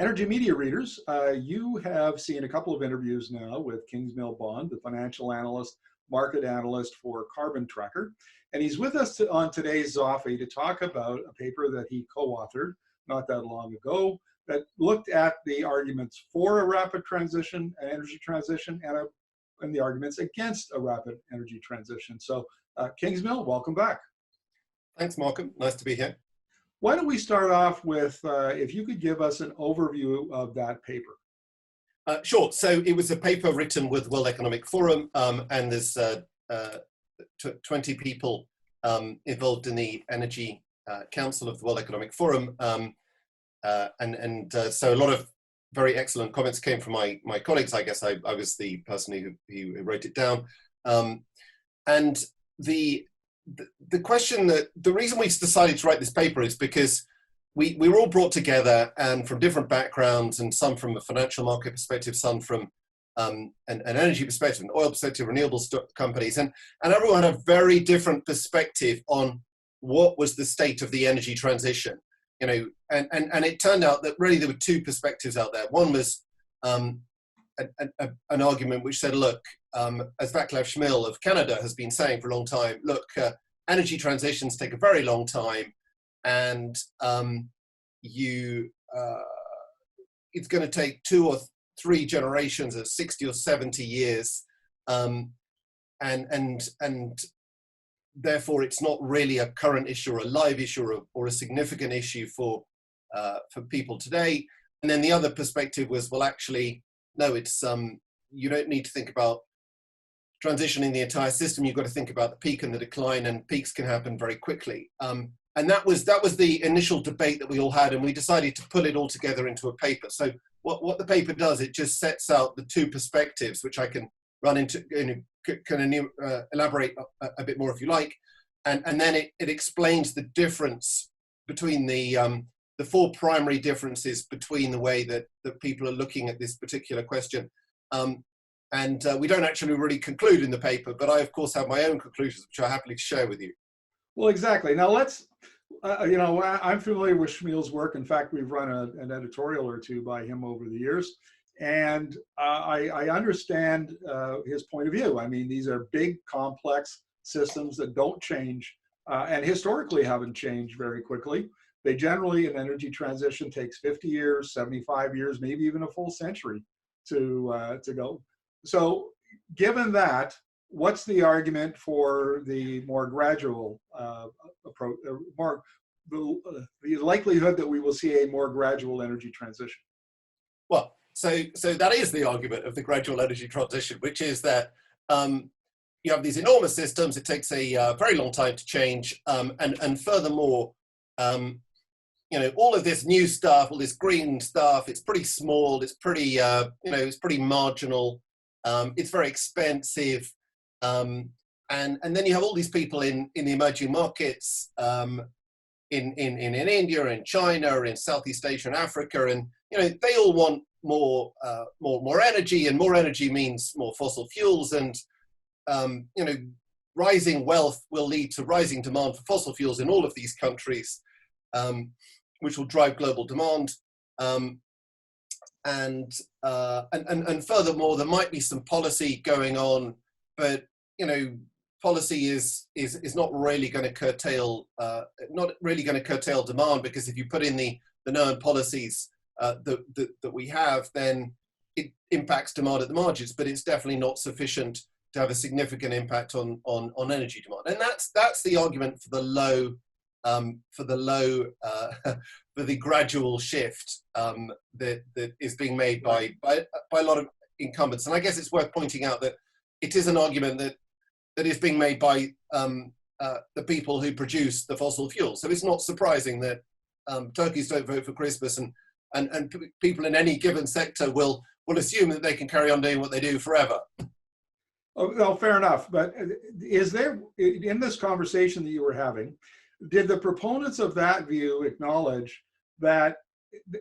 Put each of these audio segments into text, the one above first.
Energy media readers, you have seen a couple of interviews now with Kingsmill Bond, the financial analyst, market analyst for Carbon Tracker. And he's with us on today's Zoffee to talk about a paper that he co-authored not that long ago that looked at the arguments for a rapid transition, an energy transition, and the arguments against a rapid energy transition. So Kingsmill, welcome back. Thanks, Markham. Nice to be here. Why don't we start off with, if you could give us an overview of that paper. Sure. So it was a paper written with World Economic Forum, and there's 20 people involved in the Energy Council of the World Economic Forum. So a lot of very excellent comments came from my colleagues. I guess I was the person who wrote it down. And the question that the reason we decided to write this paper is because we were all brought together and from different backgrounds, and some from a financial market perspective, some from an energy perspective, an oil perspective, renewable companies, and everyone had a very different perspective on what was the state of the energy transition. You know, and it turned out that really there were two perspectives out there. One was an argument which said, look, as Václav Smil of Canada has been saying for a long time, look, energy transitions take a very long time, and it's going to take 2 or 3 generations of 60 or 70 years, and therefore it's not really a current issue or a live issue or a significant issue for people today. And then the other perspective was, well, actually, no, it's you don't need to think about transitioning the entire system. You've got to think about the peak and the decline, and peaks can happen very quickly. And that was the initial debate that we all had, and we decided to put it all together into a paper. So what the paper does, it just sets out the two perspectives, which I can run into, elaborate a bit more if you like, and then it explains the difference between the 4 primary differences between the way that people are looking at this particular question. And we don't actually really conclude in the paper, but I, of course, have my own conclusions, which I'm happily to share with you. Well, exactly. Now let's, I'm familiar with Smil's work. In fact, we've run an editorial or 2 by him over the years. And I understand his point of view. I mean, these are big, complex systems that don't change and historically haven't changed very quickly. They generally, an energy transition takes 50 years, 75 years, maybe even a full century to go. So given that, what's the argument for the more gradual approach, the likelihood that we will see a more gradual energy transition? Well, so that is the argument of the gradual energy transition, which is that you have these enormous systems. It takes a very long time to change, and furthermore, all of this new stuff, all this green stuff, it's pretty small. It's pretty, it's pretty marginal. It's very expensive, and then you have all these people in the emerging markets, in India, in China, in Southeast Asia, and Africa, and they all want more energy, and more energy means more fossil fuels, and rising wealth will lead to rising demand for fossil fuels in all of these countries, which will drive global demand. And furthermore, there might be some policy going on, but policy is not really going to curtail demand, because if you put in the known policies that we have, then it impacts demand at the margins, but it's definitely not sufficient to have a significant impact on energy demand. And that's the argument for the gradual shift that is being made by a lot of incumbents. And I guess it's worth pointing out that it is an argument that is being made by the people who produce the fossil fuels. So it's not surprising that turkeys don't vote for Christmas, and people in any given sector will assume that they can carry on doing what they do forever. Oh, well, fair enough. But is there, in this conversation that you were having, did the proponents of that view acknowledge that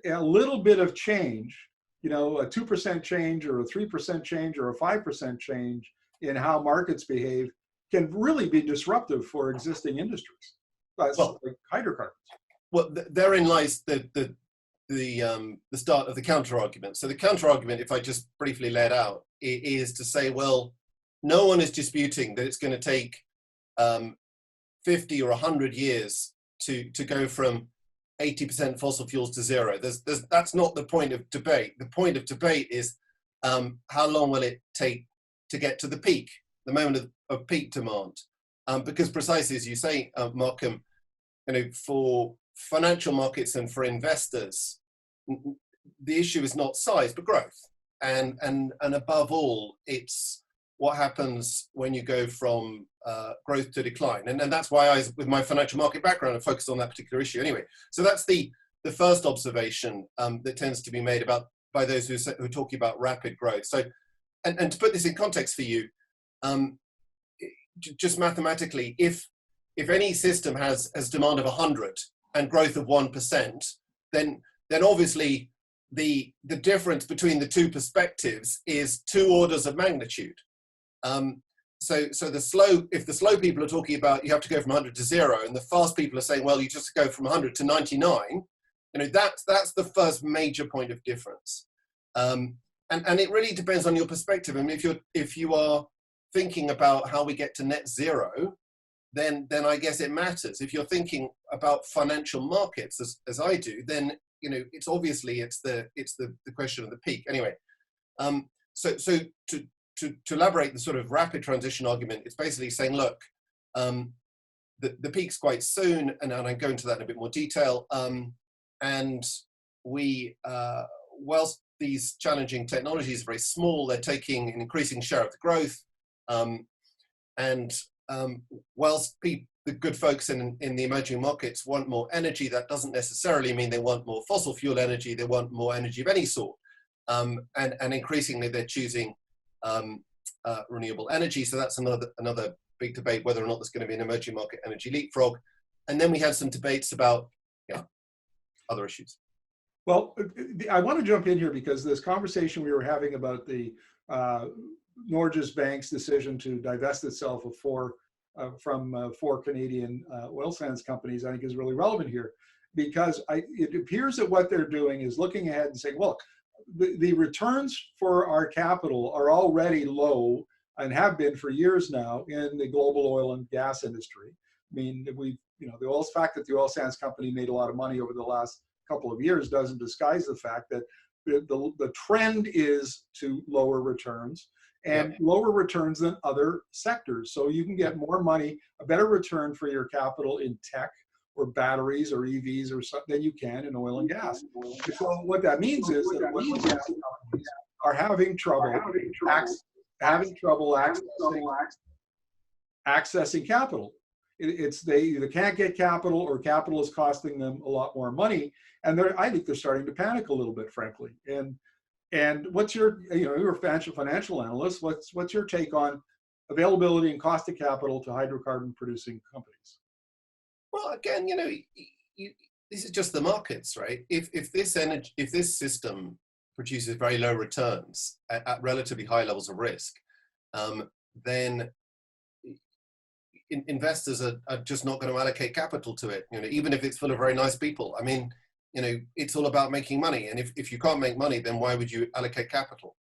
a little bit of change, a 2% change or a 3% change or a 5% change in how markets behave can really be disruptive for existing industries, like hydrocarbons? Well, therein lies the start of the counter argument. So the counter argument, if I just briefly lay it out, is to say, well, no one is disputing that it's going to take 50 or 100 years to go from 80% fossil fuels to zero. That's not the point of debate. The point of debate is how long will it take to get to the peak, the moment of peak demand? Because precisely as you say, Markham, for financial markets and for investors, the issue is not size but growth, and above all, it's what happens when you go from growth to decline, and that's why I, with my financial market background, I focused on that particular issue. Anyway, so that's the first observation that tends to be made by those who are talking about rapid growth. So, and to put this in context for you, just mathematically, if any system has demand of 100 and growth of 1%, then obviously the difference between the two perspectives is 2 orders of magnitude. So if the slow people are talking about you have to go from 100 to 0, and the fast people are saying, well, you just go from 100 to 99, that's the first major point of difference. And it really depends on your perspective. I mean, if you are thinking about how we get to net zero, then I guess it matters. If you're thinking about financial markets, as I do, then it's obviously it's the question of the peak. Anyway, so to elaborate the sort of rapid transition argument, it's basically saying, look, the peak's quite soon, and I go into that in a bit more detail. And we, whilst these challenging technologies are very small, they're taking an increasing share of the growth. Whilst the good folks in the emerging markets want more energy, that doesn't necessarily mean they want more fossil fuel energy. They want more energy of any sort. And increasingly they're choosing renewable energy. So that's another big debate, whether or not there's going to be an emerging market energy leapfrog. And then we had some debates about other issues. Well, I want to jump in here because this conversation we were having about the Norges Bank's decision to divest itself of from four Canadian oil sands companies, I think is really relevant here, because it appears that what they're doing is looking ahead and saying, well, the returns for our capital are already low and have been for years now in the global oil and gas industry. I mean, the fact that the oil sands company made a lot of money over the last couple of years doesn't disguise the fact that the trend is to lower returns, and lower returns than other sectors. So you can get more money, a better return for your capital in tech or batteries or EVs or something than you can in oil and gas. So what that means is that oil and gas companies are having trouble accessing capital. They either can't get capital, or capital is costing them a lot more money, and I think they're starting to panic a little bit, frankly. And what's you're a financial analyst. What's your take on availability and cost of capital to hydrocarbon producing companies? Well, again, this is just the markets, right? If this system produces very low returns at relatively high levels of risk, then investors are just not going to allocate capital to it. Even if it's full of very nice people. I mean, it's all about making money, and if you can't make money, then why would you allocate capital?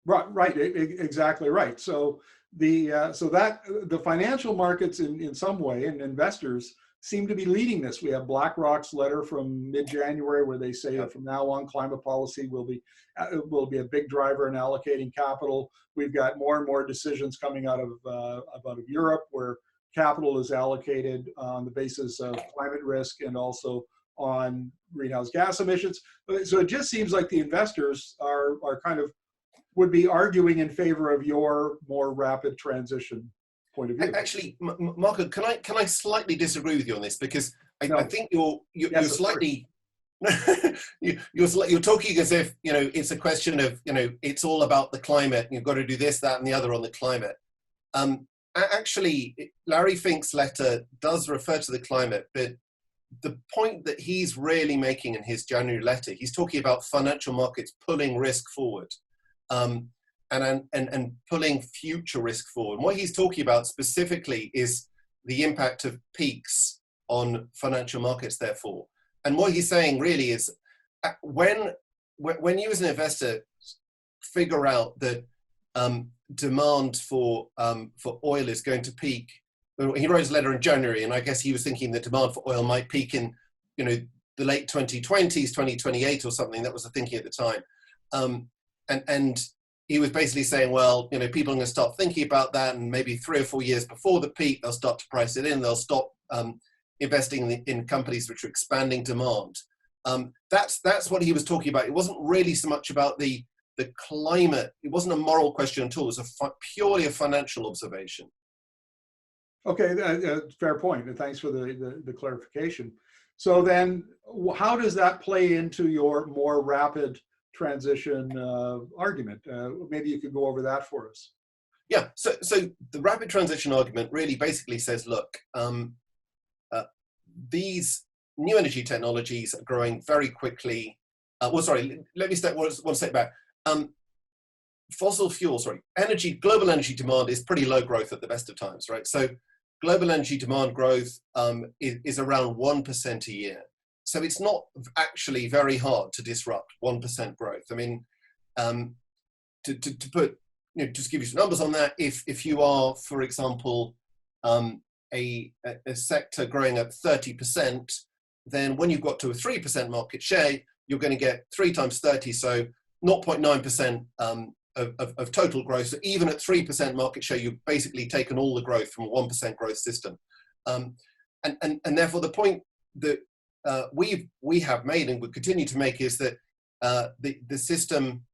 Right, exactly right. So the financial markets in some way, and investors seem to be leading this. We have Blackrock's letter from mid-January where they say that from now on climate policy will be a big driver in allocating capital. We've got more and more decisions coming out of Europe where capital is allocated on the basis of climate risk and also on greenhouse gas emissions. So it just seems like the investors are would be arguing in favor of your more rapid transition point of view. Actually, Marco, can I slightly disagree with you on this, because I think you're slightly you're talking as if it's a question of it's all about the climate. You've got to do this, that, and the other on the climate. Actually, Larry Fink's letter does refer to the climate, but the point that he's really making in his January letter, he's talking about financial markets pulling risk forward, and pulling future risk forward. And what he's talking about specifically is the impact of peaks on financial markets, therefore. and what he's saying really is when you as an investor figure out that demand for oil is going to peak. He wrote his letter in January, and I guess he was thinking that demand for oil might peak in, the late 2020s, 2028 or something. That was the thinking at the time. And he was basically saying, well, people are going to start thinking about that, and maybe 3 or 4 years before the peak, they'll start to price it in. They'll stop investing in companies which are expanding demand. That's what he was talking about. It wasn't really so much about the climate. It wasn't a moral question at all. It was purely a financial observation. Okay, fair point. And thanks for the clarification. So then, how does that play into your more rapid transition argument? Maybe you could go over that for us. Yeah. So the rapid transition argument really basically says, look, these new energy technologies are growing very quickly. Let me step one step back. Fossil fuels, global energy demand is pretty low growth at the best of times, right? So global energy demand growth is around 1% a year. So it's not actually very hard to disrupt 1% growth. I mean, to put, just give you some numbers on that. If you are, for example, a sector growing at 30%, then when you've got to a 3% market share, you're going to get 3 times 30, so 0.9% of total growth. So even at 3% market share, you've basically taken all the growth from a 1% growth system. And therefore, the point that we have made and will continue to make is that the system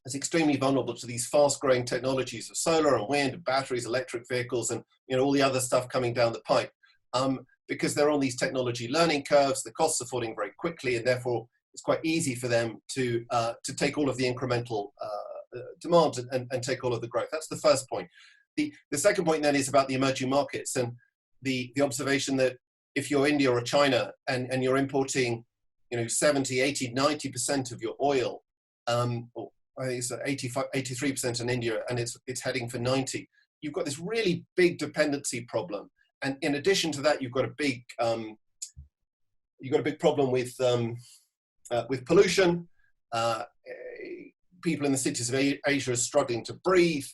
is extremely vulnerable to these fast-growing technologies of solar and wind, and batteries, electric vehicles, and all the other stuff coming down the pipe. Because they're on these technology learning curves, the costs are falling very quickly, and therefore it's quite easy for them to take all of the incremental demand and take all of the growth. That's the first point. The second point then is about the emerging markets and the observation that if you're India or China and you're importing 70, 80, 90% of your oil, or I think it's 83% in India, and it's heading for 90, you've got this really big dependency problem. And in addition to that, you've got a big problem with pollution. People in the cities of Asia are struggling to breathe.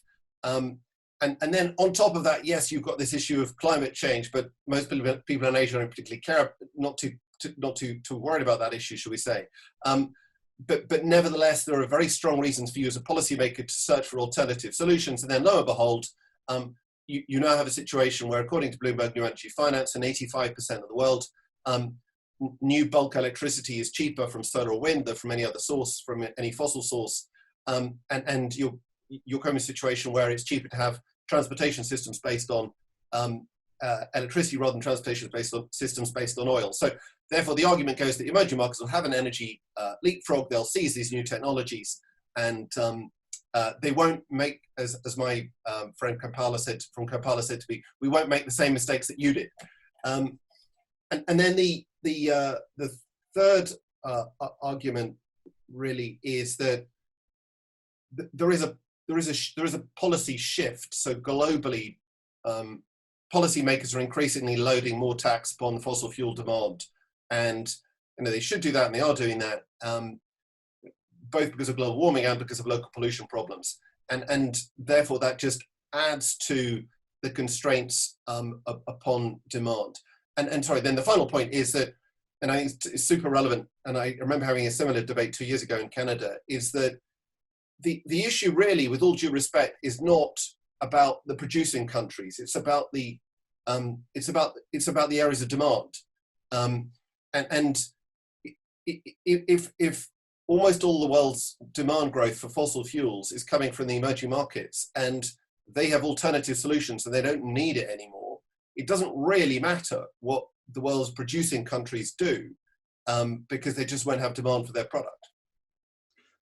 And then on top of that, yes, you've got this issue of climate change, but most people in Asia don't particularly care, not too worried about that issue, shall we say. But nevertheless, there are very strong reasons for you as a policymaker to search for alternative solutions. And then lo and behold, you now have a situation where, according to Bloomberg New Energy Finance, in 85% of the world, new bulk electricity is cheaper from solar or wind than from any other source, from any fossil source. And you're coming to a situation where it's cheaper to have transportation systems based on electricity rather than transportation systems based on oil. So therefore, the argument goes that the emerging markets will have an energy leapfrog. They'll seize these new technologies, and they won't make, as my friend Kampala said to me, we won't make the same mistakes that you did. And then the third argument really is that there is a policy shift. So globally, policymakers are increasingly loading more tax upon fossil fuel demand, and they should do that, and they are doing that, both because of global warming and because of local pollution problems, and therefore that just adds to the constraints upon demand. And sorry, then the final point is that, and I think it's super relevant, and I remember having a similar debate 2 years ago in Canada, is that the issue really, with all due respect, is not about the producing countries. It's about the areas of demand. And if almost all the world's demand growth for fossil fuels is coming from the emerging markets, and they have alternative solutions and they don't need it anymore, it doesn't really matter what the world's producing countries do, because they just won't have demand for their product.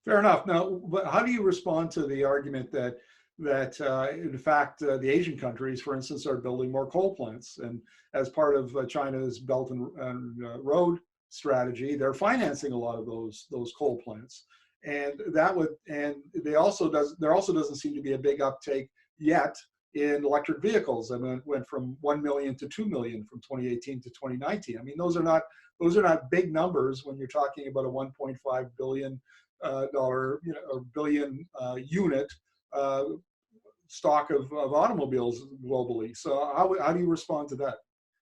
Fair enough. Now, how do you respond to the argument that in fact, the Asian countries, for instance, are building more coal plants, and as part of China's Belt and Road strategy, they're financing a lot of those coal plants, and there also doesn't seem to be a big uptake yet in electric vehicles. I mean, it went from 1 million to 2 million from 2018 to 2019. I mean, those are not those are not big numbers when you're talking about a $1.5 billion dollar, or billion unit stock of automobiles globally. So how do you respond to that?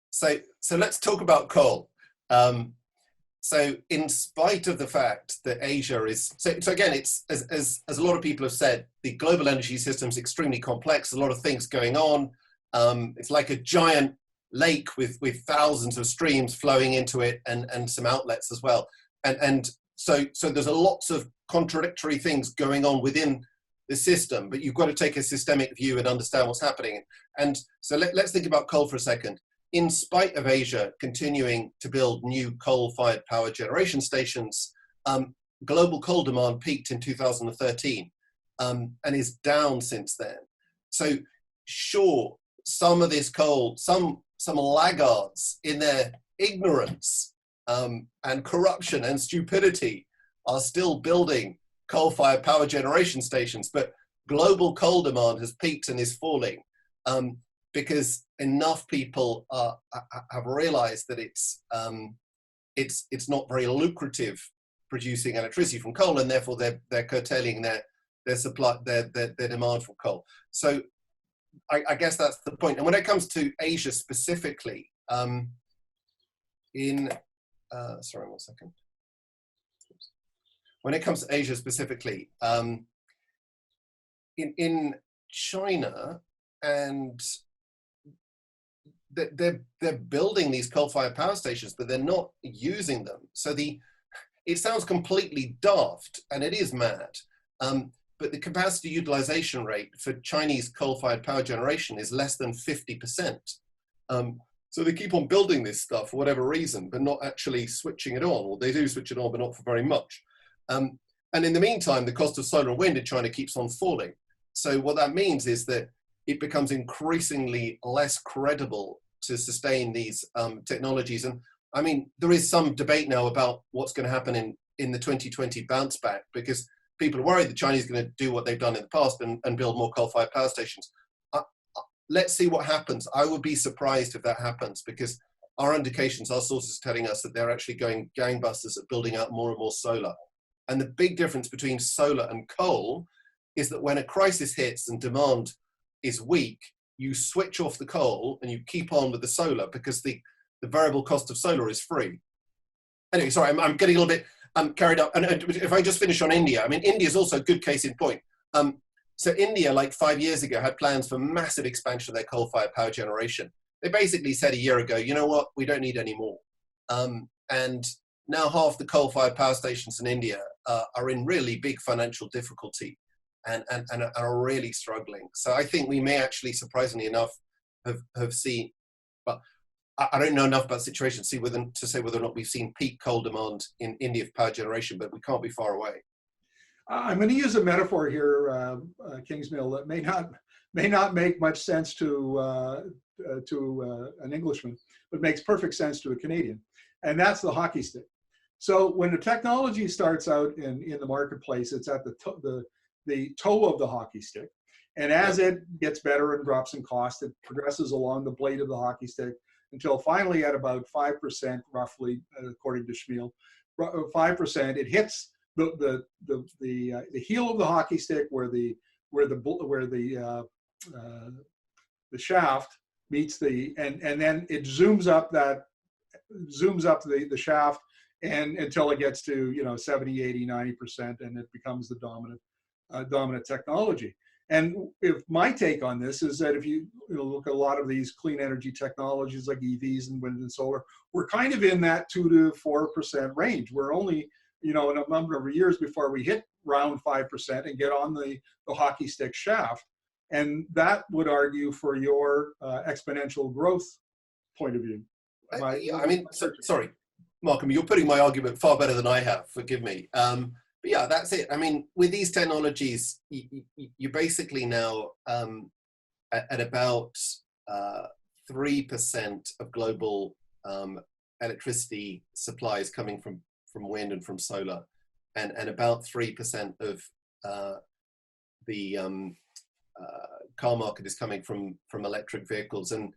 So let's talk about coal. So in spite of the fact that Asia is, so again, it's as a lot of people have said, the global energy system is extremely complex, a lot of things going on. It's like a giant lake with thousands of streams flowing into it and some outlets as well. And so there's lots of contradictory things going on within the system, but you've got to take a systemic view and understand what's happening. And so let's think about coal for a second. In spite of Asia continuing to build new coal-fired power generation stations, global coal demand peaked in 2013 and is down since then. So sure, some of this coal, some laggards in their ignorance and corruption and stupidity are still building coal-fired power generation stations, but global coal demand has peaked and is falling. Because enough people have realized that it's not very lucrative producing electricity from coal, and therefore they're curtailing their supply, their demand for coal. So I guess that's the point. And when it comes to Asia specifically, sorry, 1 second. When it comes to Asia specifically, in China, and they're building these coal-fired power stations, but they're not using them. So it sounds completely daft, and it is mad. But the capacity utilization rate for Chinese coal-fired power generation is less than 50%. So they keep on building this stuff for whatever reason, but not actually switching it on. Or they do switch it on, but not for very much. And in the meantime, the cost of solar and wind in China keeps on falling. So what that means is that it becomes increasingly less credible to sustain these technologies. And I mean, there is some debate now about what's going to happen in the 2020 bounce back, because people are worried the Chinese are going to do what they've done in the past and build more coal-fired power stations. Let's see what happens. I would be surprised if that happens, because our indications, our sources are telling us that they're actually going gangbusters at building out more and more solar. And the big difference between solar and coal is that when a crisis hits and demand is weak, you switch off the coal and you keep on with the solar, because the variable cost of solar is free. Anyway, sorry, I'm getting a little bit carried up. And if I just finish on India, I mean, India is also a good case in point. So India, like 5 years ago, had plans for massive expansion of their coal-fired power generation. They basically said a year ago, you know what, we don't need any more. And now half the coal-fired power stations in India are in really big financial difficulty and are really struggling. So I think we may actually, surprisingly enough, have seen, but I don't know enough about the situation to say whether or not we've seen peak coal demand in India for power generation, but we can't be far away. I'm going to use a metaphor here, Kingsmill, that may not make much sense to an Englishman, but makes perfect sense to a Canadian, and that's the hockey stick. So when the technology starts out in the marketplace, it's at the toe of the hockey stick, and as it gets better and drops in cost, it progresses along the blade of the hockey stick until finally, at about 5%, roughly, according to Schmiel, 5%, it hits the heel of the hockey stick where the shaft meets and then it zooms up the shaft and until it gets to 70, 80, 90%, and it becomes the dominant technology. And if my take on this is that if you look at a lot of these clean energy technologies like EVs and wind and solar, we're kind of in that 2 to 4% range. We're only in a number of years before we hit around 5% and get on the hockey stick shaft. And that would argue for your exponential growth point of view. Sorry, Markham, you're putting my argument far better than I have, forgive me. But yeah, that's it. I mean, with these technologies, you're basically now at about 3% of global electricity supplies coming from wind and from solar, and about 3% of the car market is coming from electric vehicles. And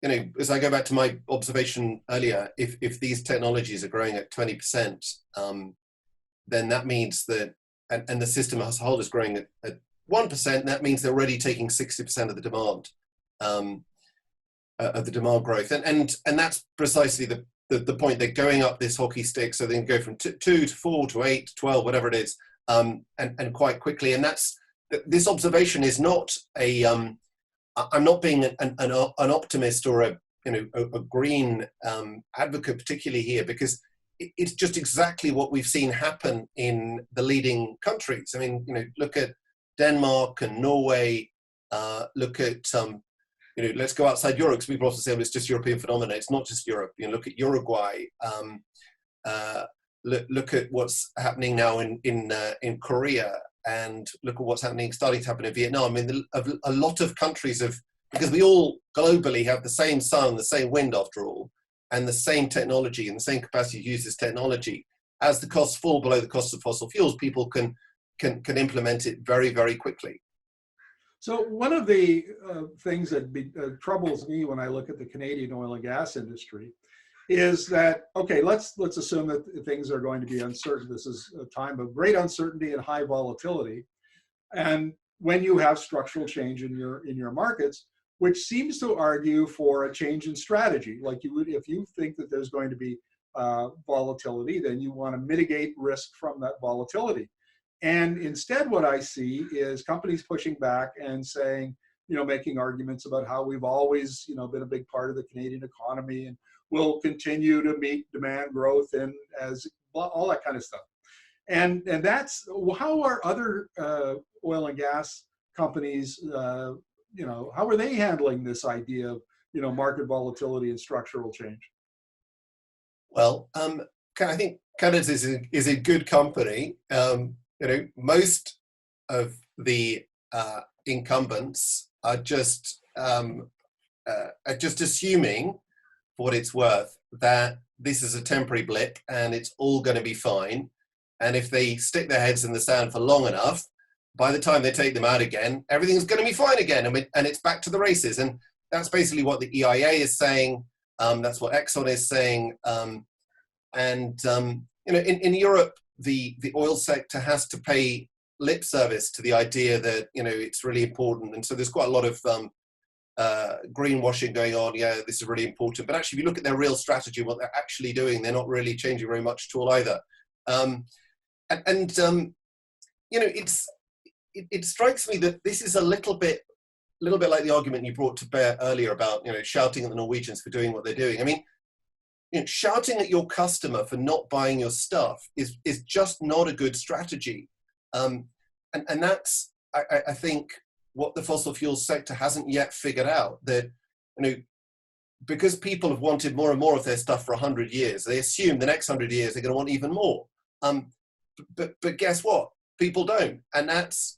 as I go back to my observation earlier, if these technologies are growing at 20%, then that means that, and the system as a whole is growing at 1%, that means they're already taking 60% of the demand, of the demand growth. And that's precisely the point. They're going up this hockey stick, so they can go from 2 to 4 to 8 to 12, whatever it is, and quite quickly. And this observation is not a, I'm not being an optimist or a green advocate particularly here, because it's just exactly what we've seen happen in the leading countries. I mean, look at Denmark and Norway. Look at let's go outside Europe, because people often say, well, it's just European phenomena. It's not just Europe. Look at Uruguay. Look at what's happening now in Korea, and look at what's starting to happen in Vietnam. I mean, a lot of countries because we all globally have the same sun, the same wind after all, and the same technology and the same capacity to use this technology. As the costs fall below the cost of fossil fuels, people can implement it very, very quickly. So one of the things that troubles me when I look at the Canadian oil and gas industry is that, okay, let's assume that things are going to be uncertain. This is a time of great uncertainty and high volatility. And when you have structural change in your markets, which seems to argue for a change in strategy, like you would, if you think that there's going to be volatility, then you want to mitigate risk from that volatility. And instead, what I see is companies pushing back and saying, making arguments about how we've always, been a big part of the Canadian economy and will continue to meet demand growth and as all that kind of stuff. And that's how are other oil and gas companies, how are they handling this idea of, market volatility and structural change? Well, I think Canada is a good company. Most of the incumbents are just assuming, for what it's worth, that this is a temporary blip and it's all going to be fine. And if they stick their heads in the sand for long enough, by the time they take them out again, everything's going to be fine again, and it's back to the races. And that's basically what the EIA is saying. That's what Exxon is saying. In Europe, the oil sector has to pay lip service to the idea that it's really important, and so there's quite a lot of greenwashing going on. Yeah, this is really important, but actually, if you look at their real strategy, what they're actually doing, they're not really changing very much at all either. It strikes me that this is a little bit like the argument you brought to bear earlier about shouting at the Norwegians for doing what they're doing. I mean, shouting at your customer for not buying your stuff is just not a good strategy. And that's, I think, what the fossil fuels sector hasn't yet figured out, that, because people have wanted more and more of their stuff for 100 years, they assume the next 100 years they're going to want even more. But guess what? People don't. And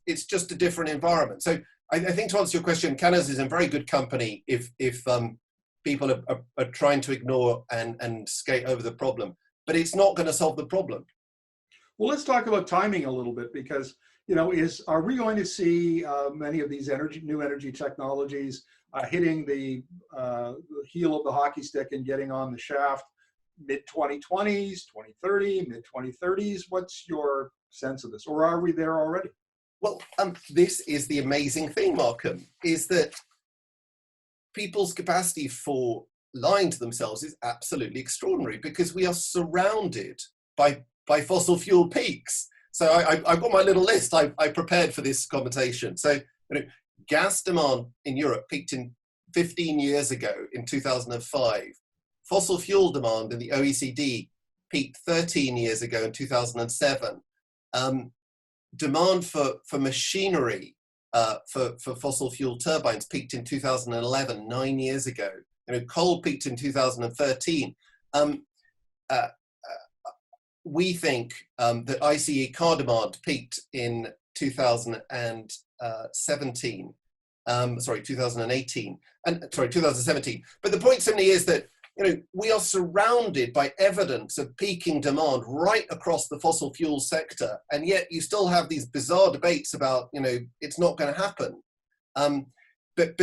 it's just a different environment. So I think, to answer your question, Canada is in very good company if people are trying to ignore and skate over the problem, but it's not going to solve the problem. Well, let's talk about timing a little bit, because are we going to see many of these new energy technologies hitting the heel of the hockey stick and getting on the shaft mid-2020s, 2030, mid-2030s? What's your sense of this, or are we there already? Well, this is the amazing thing, Markham, is that people's capacity for lying to themselves is absolutely extraordinary, because we are surrounded by fossil fuel peaks. So I've got my little list I prepared for this conversation. So gas demand in Europe peaked in 15 years ago in 2005. Fossil fuel demand in the OECD peaked 13 years ago in 2007. Demand for machinery for fossil fuel turbines peaked in 2011, 9 years ago. Coal peaked in 2013. We think that ICE car demand peaked in 2017. 2018. 2017. But the point simply is that we are surrounded by evidence of peaking demand right across the fossil fuel sector, and yet you still have these bizarre debates about, it's not going to happen. But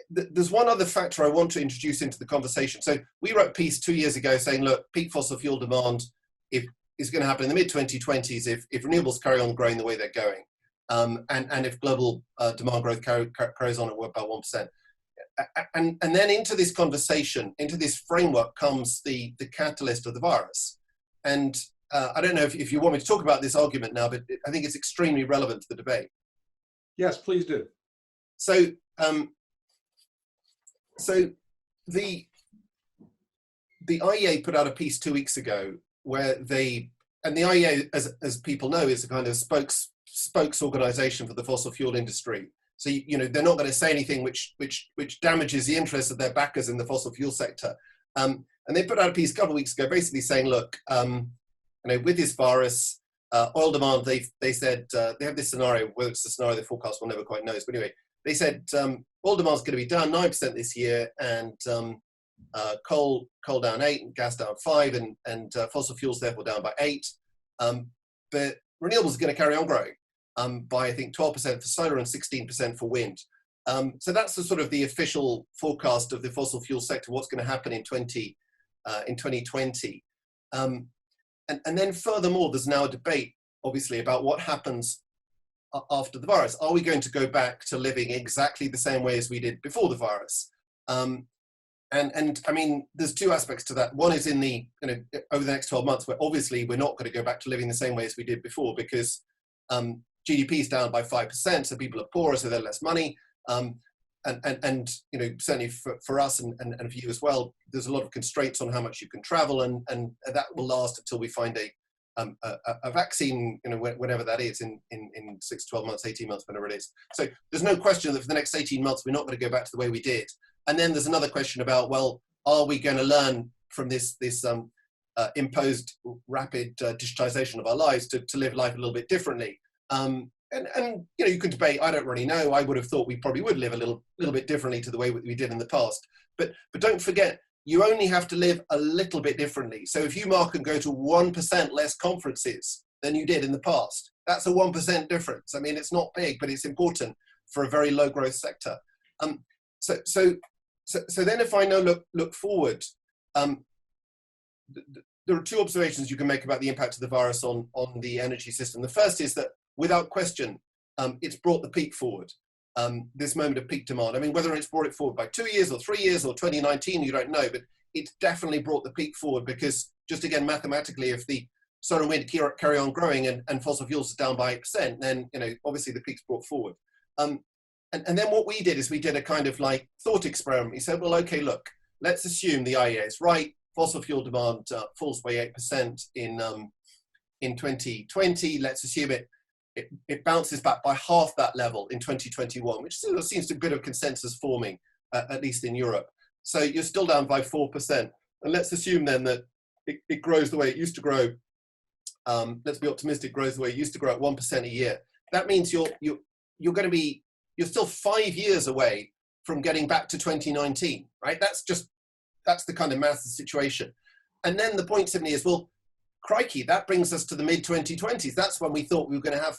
there's one other factor I want to introduce into the conversation. So we wrote a piece 2 years ago saying, look, peak fossil fuel demand is going to happen in the mid-2020s if renewables carry on growing the way they're going, and if global demand growth carries on at about 1%. And then into this conversation, into this framework comes the catalyst of the virus. And I don't know if you want me to talk about this argument now, but I think it's extremely relevant to the debate. Yes, please do. So, the IEA put out a piece 2 weeks ago where the IEA, as people know, is a kind of spokes organization for the fossil fuel industry. So, they're not going to say anything which damages the interests of their backers in the fossil fuel sector. And they put out a piece a couple of weeks ago basically saying, look, with this virus, oil demand, they said, they have this scenario, whether it's the scenario the forecast one never quite knows, but anyway, they said oil demand's going to be down 9% this year, and coal down 8%, and gas down 5%, and fossil fuels therefore down by 8%. But renewables are going to carry on growing by, I think, 12% for solar and 16% for wind. So that's the sort of the official forecast of the fossil fuel sector, what's going to happen in 2020. And then furthermore, there's now a debate, obviously, about what happens after the virus. Are we going to go back to living exactly the same way as we did before the virus? And I mean, there's two aspects to that. One is in the, over the next 12 months, where obviously we're not going to go back to living the same way as we did before, because GDP is down by 5%, so people are poorer, so they have less money. And certainly for us and for you as well, there's a lot of constraints on how much you can travel, and that will last until we find a vaccine, whenever that is, in 6 to 12 months, 18 months, whenever it is. So there's no question that for the next 18 months, we're not going to go back to the way we did. And then there's another question about, well, are we going to learn from this imposed rapid digitization of our lives to live life a little bit differently? And you can debate. I don't really know. I would have thought we probably would live a little bit differently to the way we did in the past. But don't forget, you only have to live a little bit differently. So if you, Markham, go to 1% less conferences than you did in the past, that's a 1% difference. I mean, it's not big, but it's important for a very low growth sector. So then if I now look forward, there are two observations you can make about the impact of the virus on the energy system. The first is that, without question, it's brought the peak forward, this moment of peak demand. I mean, whether it's brought it forward by 2 years or 3 years or 2019, you don't know, but it's definitely brought the peak forward, because just again, mathematically, if the solar and wind carry on growing and fossil fuels is down by 8%, then, obviously the peak's brought forward. And then what we did is we did a kind of like thought experiment. We said, well, okay, look, let's assume the IEA is right. Fossil fuel demand falls by 8% in 2020. Let's assume it bounces back by half that level in 2021, which sort of seems to be a bit of consensus forming, at least in Europe. So you're still down by 4%. And let's assume then that it grows the way it used to grow. Let's be optimistic, grows the way it used to grow at 1% a year. That means you're still 5 years away from getting back to 2019, right? That's the kind of math situation. And then the point simply is, well, crikey, that brings us to the mid-2020s. That's when we thought we were going to have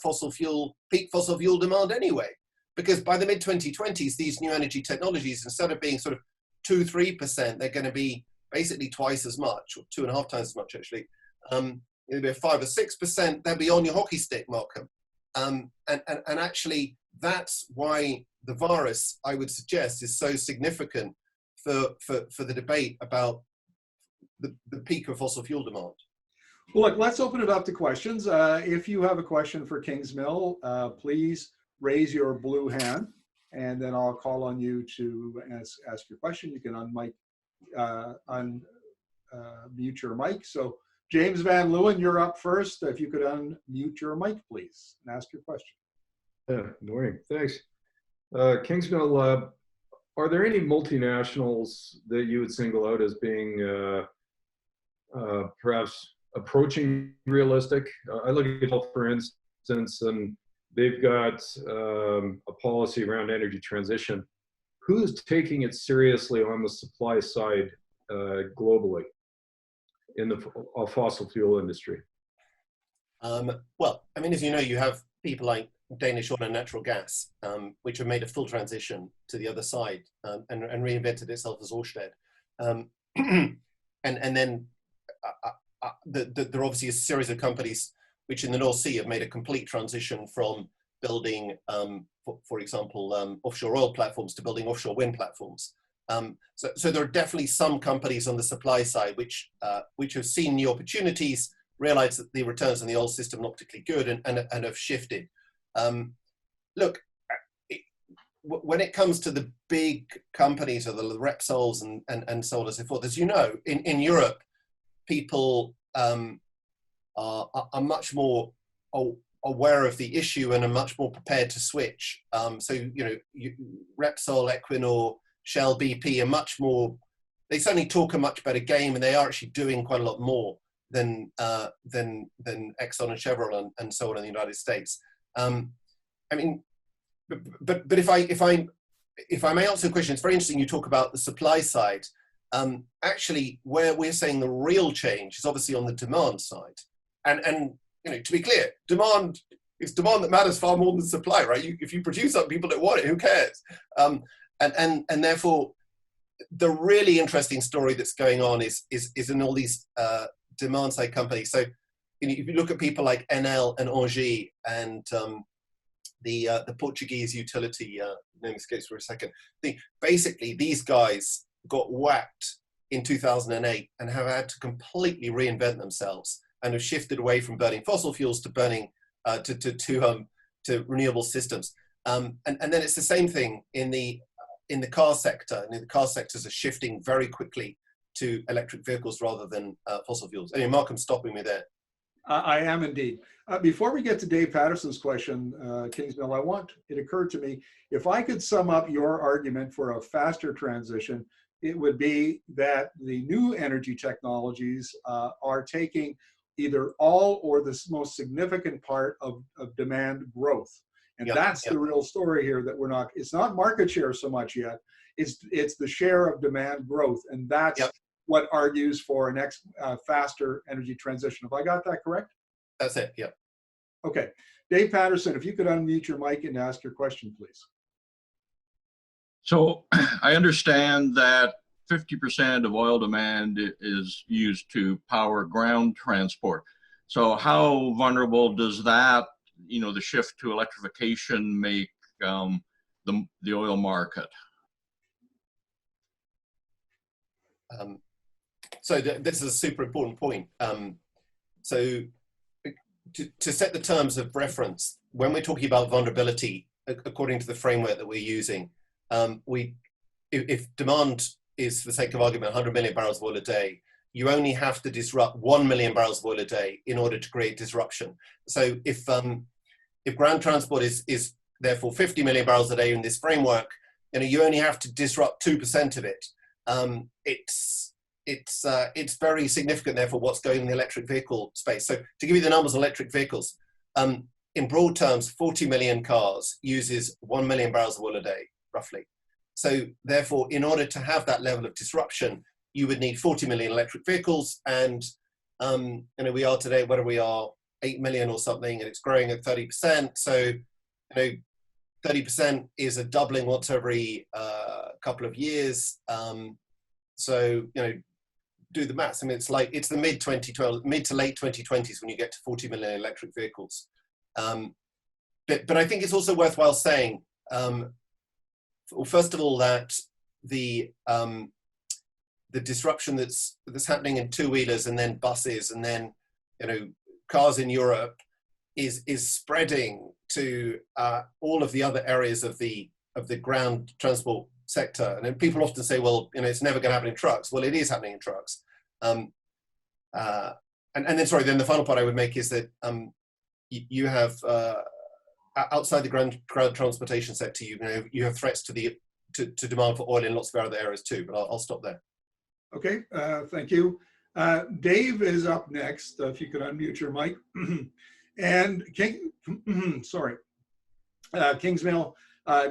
peak fossil fuel demand anyway. Because by the mid-2020s, these new energy technologies, instead of being sort of 2-3%, they're going to be basically twice as much, or 2.5 times as much, actually. It'll be 5 or 6%. They'll be on your hockey stick, Markham. And actually, that's why the virus, I would suggest, is so significant for the debate about the peak of fossil fuel demand. Well, look, let's open it up to questions. If you have a question for Kingsmill, please raise your blue hand, and then I'll call on you to ask your question. You can unmute your mic. So James Van Leeuwen, you're up first. If you could unmute your mic, please, and ask your question. Good morning. Thanks. Kingsmill, are there any multinationals that you would single out as being perhaps approaching realistic? I look at Shell, for instance, and they've got a policy around energy transition. Who's taking it seriously on the supply side globally in the fossil fuel industry? Well, I mean, as you know, you have people like Danish oil and natural gas, which have made a full transition to the other side and reinvented itself as Ørsted. And then there are obviously a series of companies which in the North Sea have made a complete transition from building, for example, offshore oil platforms to building offshore wind platforms. So there are definitely some companies on the supply side which have seen new opportunities, realized that the returns on the old system are not particularly good, and have shifted. Look, when it comes to the big companies or the Repsols and so on and so forth, as you know, in Europe, people are much more aware of the issue and are much more prepared to switch. So, you know, Repsol, Equinor, Shell, BP are much more, they certainly talk a much better game, and they are actually doing quite a lot more than Exxon and Chevron and so on in the United States. I mean, but if I may answer the question, it's very interesting you talk about the supply side. Actually, where we're saying the real change is obviously on the demand side. And you know, to be clear, it's demand that matters far more than supply, right? If you produce something, people don't want it, who cares? And therefore, the really interesting story that's going on is in all these demand side companies. So you know, if you look at people like Enel and Engie and the Portuguese utility, name escapes for a second. Basically, these guys got whacked in 2008 and have had to completely reinvent themselves and have shifted away from burning fossil fuels to burning to renewable systems. And then it's the same thing in the car sector. And the car sectors are shifting very quickly to electric vehicles rather than fossil fuels. Anyway, Markham's stopping me there. I am indeed. Before we get to Dave Patterson's question, Kingsmill, it occurred to me, if I could sum up your argument for a faster transition, it would be that the new energy technologies are taking either all or the most significant part of demand growth. And that's the real story here, that it's not market share so much yet, it's the share of demand growth. And that's what argues for a faster energy transition. Have I got that correct? That's it, yeah. Okay. Dave Patterson, if you could unmute your mic and ask your question, please. So I understand that 50% of oil demand is used to power ground transport. So how vulnerable does that, you know, the shift to electrification make the oil market? So this is a super important point. So to set the terms of reference, when we're talking about vulnerability, according to the framework that we're using, if demand is, for the sake of argument, 100 million barrels of oil a day, you only have to disrupt 1 million barrels of oil a day in order to create disruption. So if ground transport is therefore 50 million barrels a day in this framework, you only have to disrupt 2% of it. It's very significant, therefore, what's going in the electric vehicle space. So to give you the numbers on electric vehicles, in broad terms, 40 million cars uses 1 million barrels of oil a day, roughly. So therefore, in order to have that level of disruption, you would need 40 million electric vehicles. And we are today, whether we are 8 million or something, and it's growing at 30%. So 30% is a doubling once every couple of years. So do the maths. I mean, it's the mid to late 2020s when you get to 40 million electric vehicles. But I think it's also worthwhile saying, well, first of all, that the disruption that's happening in two-wheelers and then buses and then cars in Europe is spreading to all of the other areas of the ground transport sector. And then people often say, well, it's never going to happen in trucks. Well, it is happening in trucks. And then the final point I would make is that you have outside the ground transportation sector, you have threats to demand for oil in lots of other areas too. But I'll stop there. Okay, thank you. Dave is up next. If you could unmute your mic. And Kingsmill.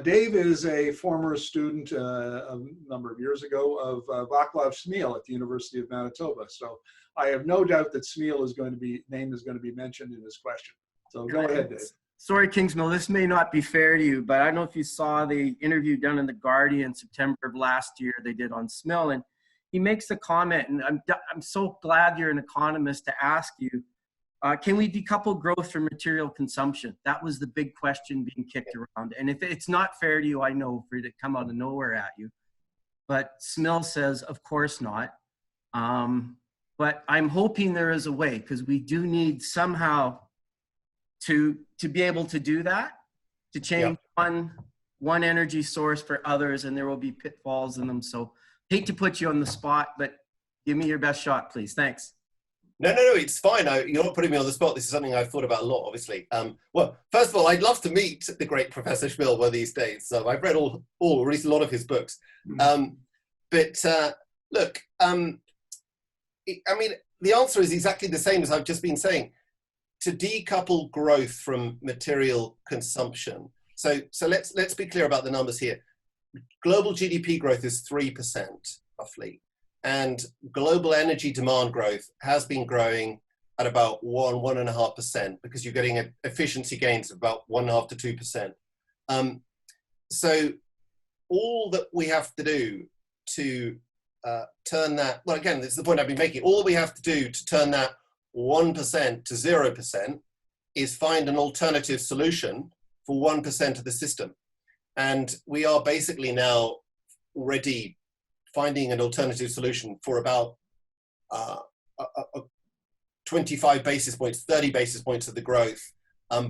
Dave is a former student a number of years ago of Vaclav Smil at the University of Manitoba. So I have no doubt that Smil name is going to be mentioned in this question. So go ahead, Dave. sorry, Kingsmill, this may not be fair to you, but I don't know if you saw the interview done in The Guardian September of last year they did on Smill, and he makes the comment, and I'm so glad you're an economist to ask you, can we decouple growth from material consumption? That was the big question being kicked around. And if it's not fair to you, I know, for it to come out of nowhere at you. But Smill says, of course not. But I'm hoping there is a way, because we do need somehow to be able to do that, to change one energy source for others, and there will be pitfalls in them. So hate to put you on the spot, but give me your best shot, please. Thanks. No, it's fine. You're not putting me on the spot. This is something I've thought about a lot, obviously. Well, first of all, I'd love to meet the great Professor Schmill one of these days. So I've read or at least a lot of his books. Look, I mean, the answer is exactly the same as I've just been saying. To decouple growth from material consumption. So let's be clear about the numbers here. Global GDP growth is 3%, roughly. And global energy demand growth has been growing at about 1.5%, because you're getting efficiency gains of about 1.5 to 2%. So all that we have to do to turn that, well, again, this is the point I've been making, all we have to do to turn that 1% to 0% is find an alternative solution for 1% of the system. And we are basically now already finding an alternative solution for about 25 basis points, 30 basis points of the growth.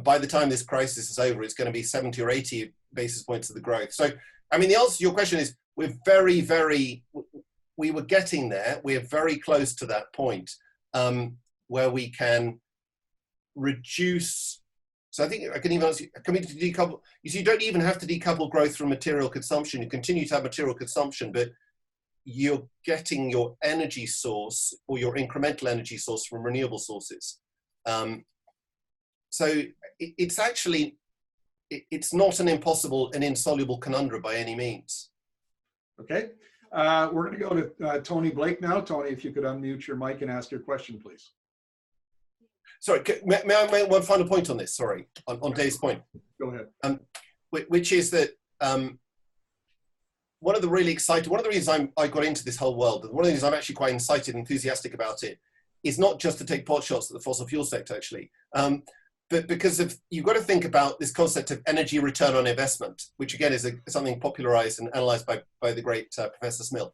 By the time this crisis is over, it's going to be 70 or 80 basis points of the growth. So, I mean, the answer to your question is we're we were getting there. We're very close to that point where we can reduce. So I think I can even ask you, can we decouple? You see, you don't even have to decouple growth from material consumption. You continue to have material consumption, but you're getting your energy source or your incremental energy source from renewable sources. So it's actually, it's not an impossible and insoluble conundrum by any means. Okay, we're going to go to Tony Blake now. Tony, if you could unmute your mic and ask your question, please. Sorry, may I make one final point on this? Sorry, on Dave's point. Go ahead. Which is that one of the reasons I got into this whole world, and one of the reasons I'm actually quite excited and enthusiastic about it, is not just to take pot shots at the fossil fuel sector, actually, but because you've got to think about this concept of energy return on investment, which again is something popularized and analyzed by the great Professor Schmill.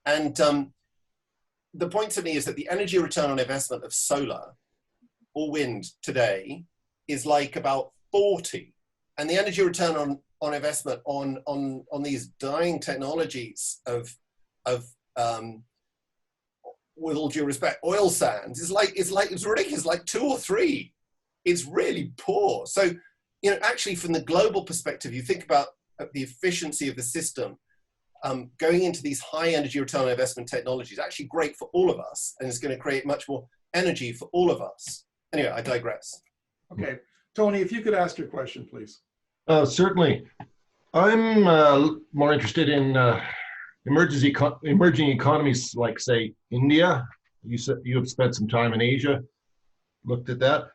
And the point to me is that the energy return on investment of solar or wind today is like about 40. And the energy return on investment on these dying technologies of with all due respect, oil sands it's ridiculous, like 2 or 3. It's really poor. So, you know, actually from the global perspective, you think about the efficiency of the system, going into these high energy return on investment technologies, actually great for all of us. And it's going to create much more energy for all of us. Anyway, I digress. Okay. Tony, if you could ask your question, please. Certainly. I'm more interested in emerging economies like, say, India. You said you have spent some time in Asia, looked at that.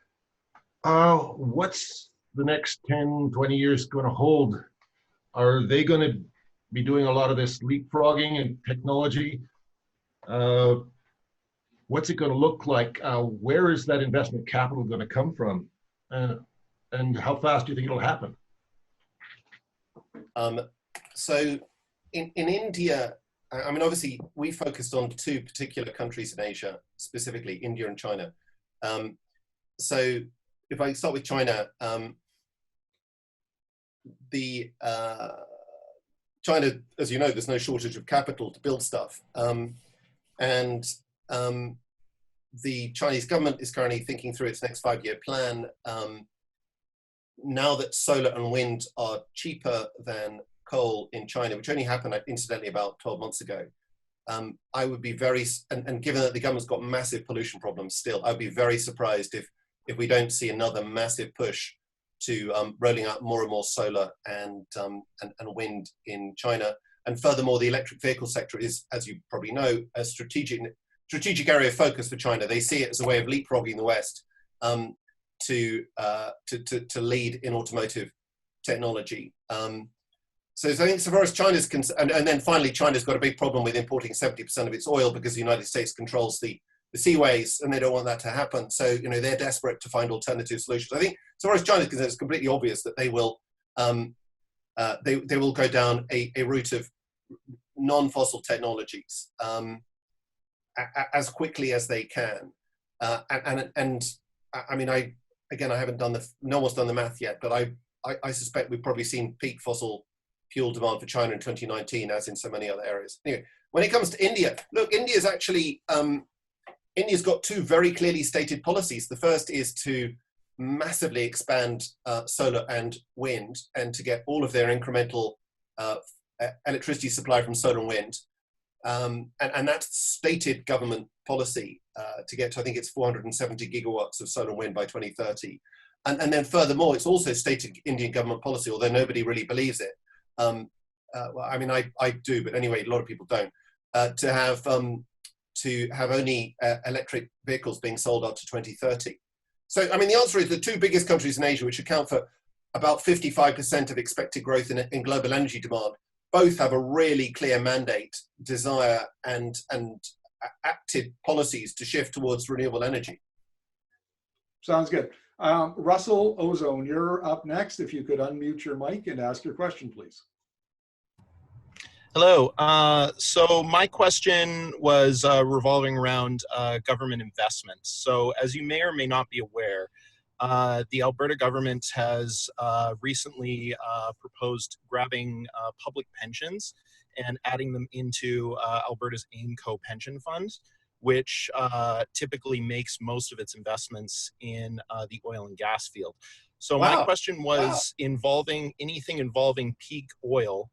What's the next 10, 20 years going to hold? Are they going to be doing a lot of this leapfrogging and technology? What's it going to look like? Where is that investment capital going to come from? And how fast do you think it'll happen? So in India, I mean, obviously we focused on 2 particular countries in Asia, specifically India and China. So if I start with China, China, as you know, there's no shortage of capital to build stuff. And the Chinese government is currently thinking through its next 5-year plan. Now that solar and wind are cheaper than coal in China, which only happened incidentally about 12 months ago, I would be very, and given that the government's got massive pollution problems still, I'd be very surprised if we don't see another massive push to rolling out more and more solar and wind in China. And furthermore, the electric vehicle sector is, as you probably know, a strategic area of focus for China. They see it as a way of leapfrogging the West. to lead in automotive technology. So I think so far as China's concerned, and then finally China's got a big problem with importing 70% of its oil because the United States controls the seaways, and they don't want that to happen. So they're desperate to find alternative solutions. I think so far as China's concerned, it's completely obvious that they will go down a route of non-fossil technologies as quickly as they can. And I mean, I haven't done no one's done the math yet, but I suspect we've probably seen peak fossil fuel demand for China in 2019, as in so many other areas. Anyway, when it comes to India, look, India's actually, India's got two very clearly stated policies. The first is to massively expand solar and wind, and to get all of their incremental electricity supply from solar and wind. And that's stated government policy to get to, I think it's 470 gigawatts of solar and wind by 2030. And then furthermore, it's also stated Indian government policy, although nobody really believes it. Well, I mean, I do, but anyway, a lot of people don't, to have only electric vehicles being sold up to 2030. So, I mean, the answer is the two biggest countries in Asia, which account for about 55% of expected growth in global energy demand, both have a really clear mandate, desire, and active policies to shift towards renewable energy. Sounds good. Russell Ozone, you're up next. If you could unmute your mic and ask your question, please. Hello. So my question was revolving around government investments. So as you may or may not be aware, the Alberta government has recently proposed grabbing public pensions and adding them into Alberta's AIMCO pension fund, which typically makes most of its investments in the oil and gas field. So my question was involving peak oil.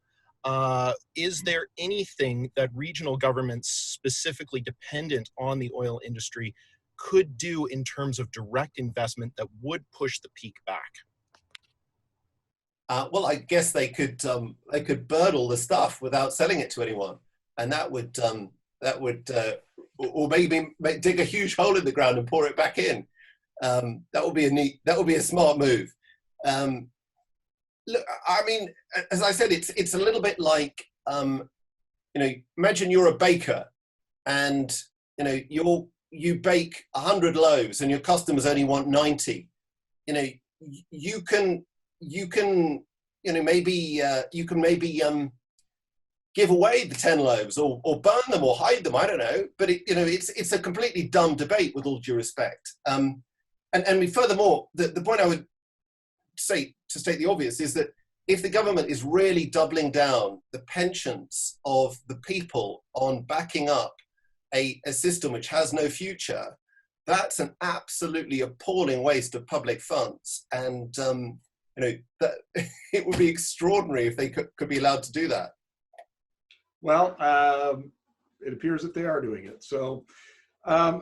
Is there anything that regional governments specifically dependent on the oil industry could do in terms of direct investment that would push the peak back? Well, I guess they could burn all the stuff without selling it to anyone, and that would or maybe dig a huge hole in the ground and pour it back in. That would be a smart move. Look, I mean, as I said, it's a little bit like, imagine you're a baker, and you bake 100 loaves, and your customers only want 90. You can maybe give away the 10 loaves, or burn them, or hide them. I don't know, but it's a completely dumb debate, with all due respect. And furthermore, the point I would say, to state the obvious, is that if the government is really doubling down the pensions of the people on backing up a system which has no future, that's an absolutely appalling waste of public funds. And that it would be extraordinary if they could be allowed to do that. Well, it appears that they are doing it. So,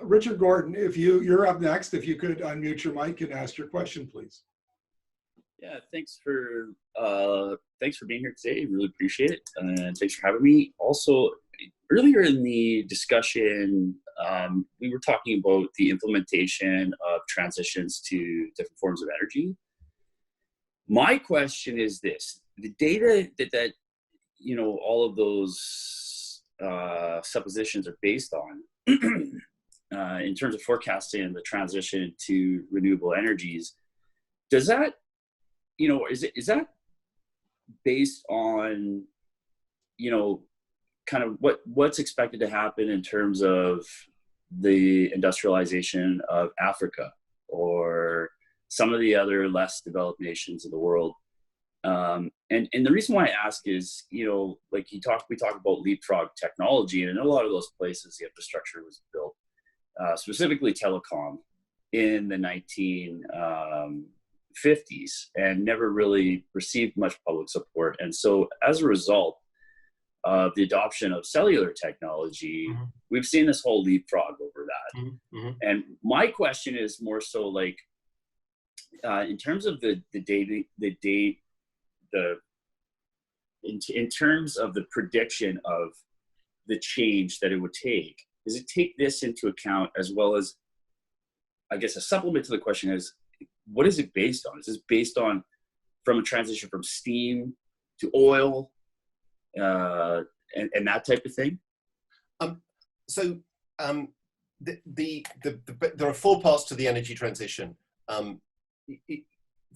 Richard Gordon, if you're up next, if you could unmute your mic and ask your question, please. Yeah, thanks for being here today. Really appreciate it, and thanks for having me. Also, earlier in the discussion, we were talking about the implementation of transitions to different forms of energy. My question is this: the data that all of those suppositions are based on, in terms of forecasting the transition to renewable energies, does that, is that based on, kind of what's expected to happen in terms of the industrialization of Africa or some of the other less developed nations of the world? And the reason why I ask is, like we talk about leapfrog technology, and in a lot of those places, the infrastructure was built, specifically telecom, in the 1950s, and never really received much public support. And so as a result of the adoption of cellular technology, we've seen this whole leapfrog over that. And my question is more so like, in terms of in terms of the prediction of the change that it would take, does it take this into account, as well as, I guess a supplement to the question is, what is it based on? Is this based on from a transition from steam to oil and that type of thing? There are four parts to the energy transition.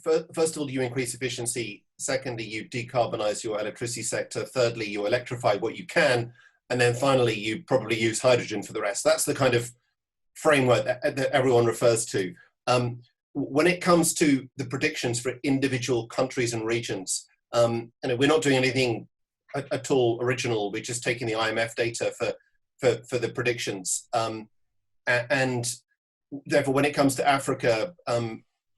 First of all, you increase efficiency. Secondly, you decarbonize your electricity sector. Thirdly, you electrify what you can. And then finally, you probably use hydrogen for the rest. That's the kind of framework that everyone refers to. When it comes to the predictions for individual countries and regions, we're not doing anything at all original. We're just taking the IMF data for the predictions. And therefore, when it comes to Africa,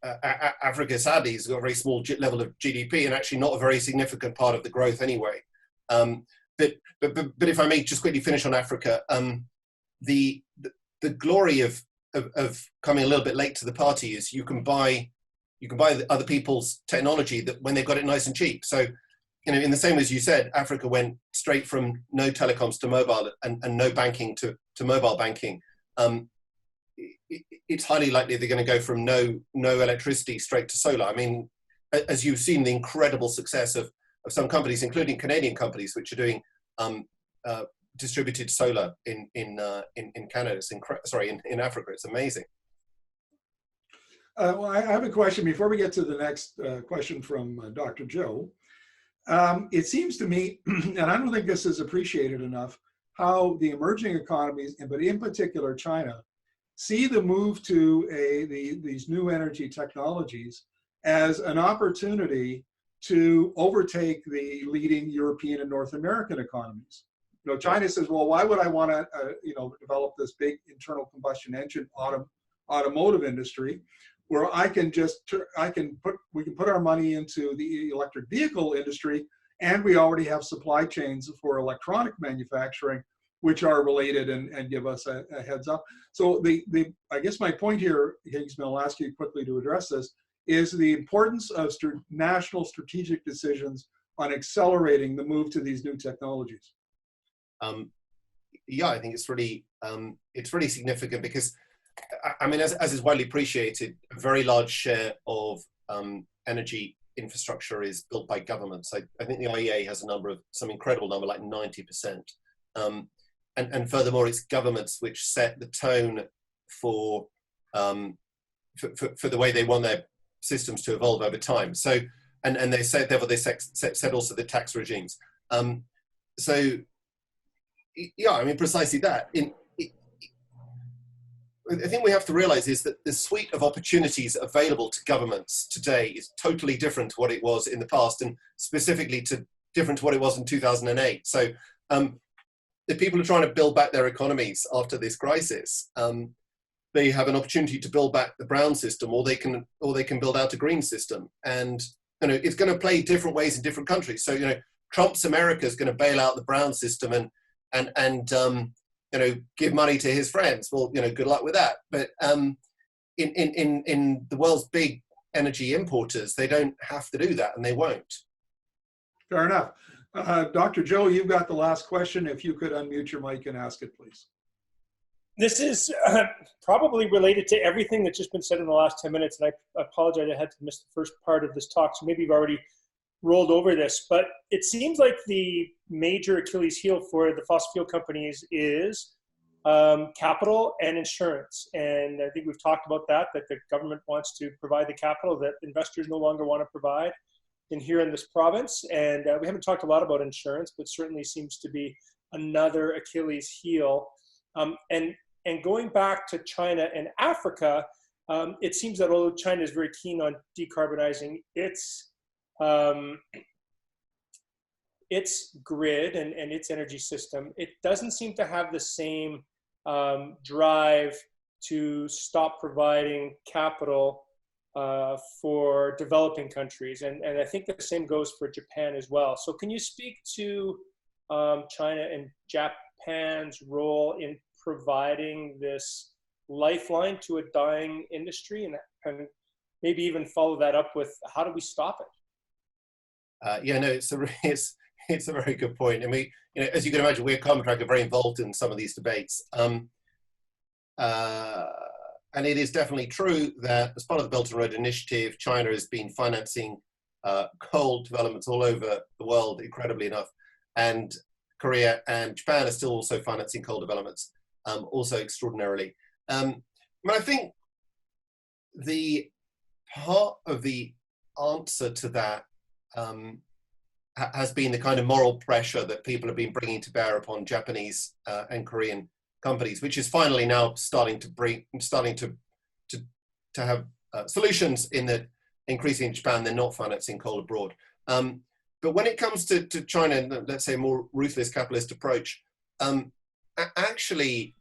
Africa sadly has got a very small level of GDP and actually not a very significant part of the growth anyway. But if I may just quickly finish on Africa, the glory of coming a little bit late to the party is you can buy other people's technology that when they've got it nice and cheap. So, in the same way as you said, Africa went straight from no telecoms to mobile and no banking to mobile banking. It's highly likely they're going to go from no electricity straight to solar. I mean, as you've seen, the incredible success of some companies, including Canadian companies, which are doing distributed solar in Canada. In Africa. It's amazing. Well, I have a question before we get to the next question from Dr. Joe. It seems to me, and I don't think this is appreciated enough, how the emerging economies, but in particular China, see the move to these new energy technologies as an opportunity to overtake the leading European and North American economies. China says, well, why would I want to, develop this big internal combustion engine automotive industry, where we can put our money into the electric vehicle industry, and we already have supply chains for electronic manufacturing, which are related and give us a heads up. So I guess my point here, Kingsmill, I'll ask you quickly to address this, is the importance of national strategic decisions on accelerating the move to these new technologies. Yeah, I think it's really significant because, I mean, as is widely appreciated, a very large share of energy infrastructure is built by governments. I think the IEA has some incredible number, like 90%. And furthermore, it's governments which set the tone for the way they want their systems to evolve over time. So, and they set, therefore, they set also the tax regimes. So, yeah, I mean, precisely that. I think we have to realize is that the suite of opportunities available to governments today is totally different to what it was in the past, and specifically different to what it was in 2008. So the people are trying to build back their economies after this crisis. They have an opportunity to build back the brown system, or they can build out a green system. And it's going to play different ways in different countries. So Trump's America is going to bail out the brown system and give money to his friends. Well, good luck with that. But in the world's big energy importers, they don't have to do that, and they won't. Fair enough. Dr. Joe, you've got the last question. If you could unmute your mic and ask it, please. This is probably related to everything that's just been said in the last 10 minutes, and I apologize I had to miss the first part of this talk, so maybe you've already rolled over this, but it seems like the major Achilles heel for the fossil fuel companies is capital and insurance. And I think we've talked about that the government wants to provide the capital that investors no longer want to provide here in this province. And we haven't talked a lot about insurance, but certainly seems to be another Achilles heel. And going back to China and Africa, it seems that although China is very keen on decarbonizing its grid and its energy system, it doesn't seem to have the same drive to stop providing capital for developing countries. And I think the same goes for Japan as well. So can you speak to China and Japan's role in providing this lifeline to a dying industry, and maybe even follow that up with how do we stop it? Yeah, no, it's a very good point. And we, as you can imagine, we're Carbon Track are very involved in some of these debates. And it is definitely true that as part of the Belt and Road Initiative, China has been financing coal developments all over the world, incredibly enough. And Korea and Japan are still also financing coal developments, also extraordinarily. But I think the part of the answer to that has been the kind of moral pressure that people have been bringing to bear upon Japanese and Korean companies, which is finally now starting to have solutions in that increasingly in Japan, they're not financing coal abroad. But when it comes to China, and let's say a more ruthless capitalist approach, actually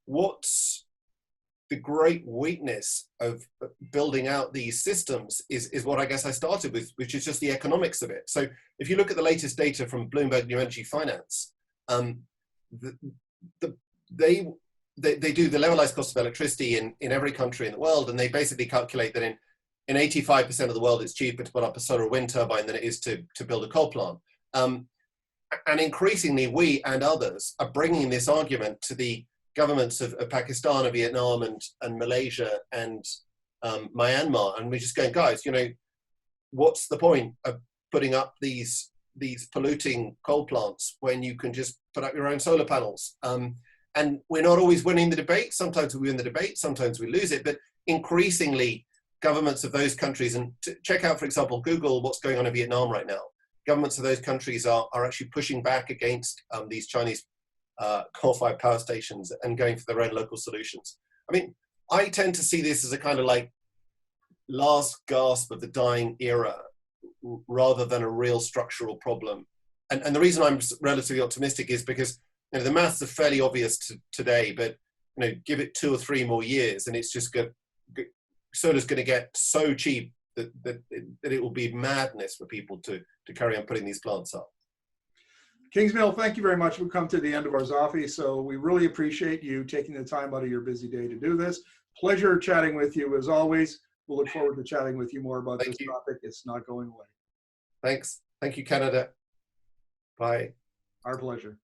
what's the great weakness of building out these systems is what I guess I started with, which is just the economics of it. So if you look at the latest data from Bloomberg New Energy Finance, they do the levelized cost of electricity in every country in the world, and they basically calculate that in 85% of the world, it's cheaper to put up a solar or wind turbine than it is to build a coal plant. And increasingly, we and others are bringing this argument to the governments of Pakistan and Vietnam and Malaysia and Myanmar, and we're just going, guys, you know, what's the point of putting up these polluting coal plants when you can just put up your own solar panels? And we're not always winning the debate. Sometimes we win the debate, sometimes we lose it, but increasingly governments of those countries, and check out, for example, Google what's going on in Vietnam right now. Governments of those countries are actually pushing back against these Chinese coal-fired power stations and going for their own local solutions. I mean, I tend to see this as a kind of like last gasp of the dying era rather than a real structural problem. And the reason I'm relatively optimistic is because, you know, the maths are fairly obvious today, but, you know, give it 2 or 3 more years and it's just solar's going to get so cheap that it will be madness for people to carry on putting these plants up. Kingsmill, thank you very much. We've come to the end of our Zoffee, so we really appreciate you taking the time out of your busy day to do this. Pleasure chatting with you as always. We'll look forward to chatting with you more about this topic. It's not going away. Thanks. Thank you, Canada. Bye. Our pleasure.